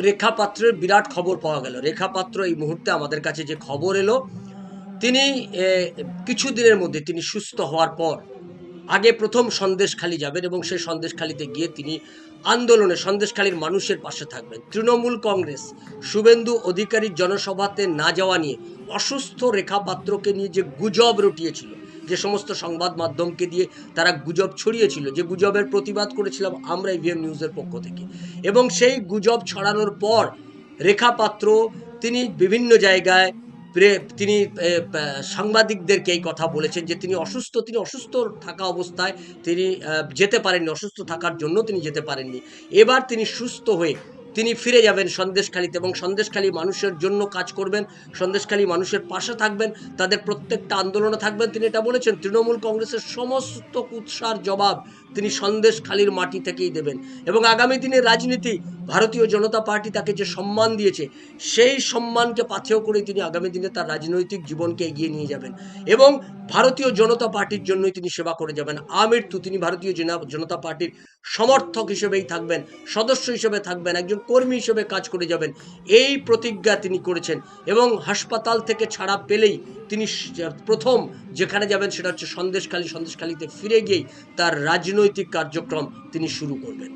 রেখা পাত্রের বিরাট খবর পাওয়া গেল। রেখা পাত্র এই মুহূর্তে আমাদের কাছে যে খবর এলো, তিনি কিছুদিনের মধ্যে তিনি সুস্থ হওয়ার পর আগে প্রথম সন্দেশখালি যাবেন এবং সেই সন্দেশখালিতে গিয়ে তিনি আন্দোলনে সন্দেশখালির মানুষের পাশে থাকবেন। তৃণমূল কংগ্রেস শুভেন্দু অধিকারীর জনসভাতে না যাওয়া নিয়ে, অসুস্থ রেখা পাত্রকে নিয়ে যে গুজব রটিয়েছিল, যে সমস্ত সংবাদ মাধ্যমকে দিয়ে তারা গুজব ছড়িয়েছিল, যে গুজবের প্রতিবাদ করেছিলাম আমরা ইভিএম নিউজের পক্ষ থেকে, এবং সেই গুজব ছড়ানোর পর রেখা পাত্র তিনি বিভিন্ন জায়গায় তিনি সাংবাদিকদেরকে এই কথা বলেছেন যে তিনি অসুস্থ থাকা অবস্থায় তিনি যেতে পারেননি, অসুস্থ থাকার জন্য তিনি যেতে পারেননি। এবার তিনি সুস্থ হয়ে তিনি ফিরে যাবেন সন্দেশখালিতে এবং সন্দেশখালি মানুষের জন্য কাজ করবেন, সন্দেশখালি মানুষের পাশে থাকবেন, তাদের প্রত্যেকটা আন্দোলনে থাকবেন। তিনি এটা বলেছেন তৃণমূল কংগ্রেসের সমস্ত কুৎসার জবাব তিনি সন্দেশখালির মাটি থেকেই দেবেন এবং আগামী দিনের রাজনীতি, ভারতীয় জনতা পার্টি তাকে যে সম্মান দিয়েছে সেই সম্মানকে পাথেয় করে তিনি আগামী দিনে তার রাজনৈতিক জীবনকে এগিয়ে নিয়ে যাবেন এবং ভারতীয় জনতা পার্টির জন্যই তিনি সেবা করে যাবেন। আমৃত্যু তিনি ভারতীয় জনতা পার্টির সমর্থক হিসেবেই থাকবেন, সদস্য হিসেবে থাকবেন, একজন কর্মী হিসেবে কাজ করে যাবেন, এই প্রতিজ্ঞা তিনি করেছেন। এবং হাসপাতাল থেকে ছাড়া পেলেই তিনি প্রথম যেখানে যাবেন সেটা হচ্ছে সন্দেশখালিতে ফিরে গিয়েই তার রাজনৈতিক কার্যক্রম তিনি শুরু করবেন।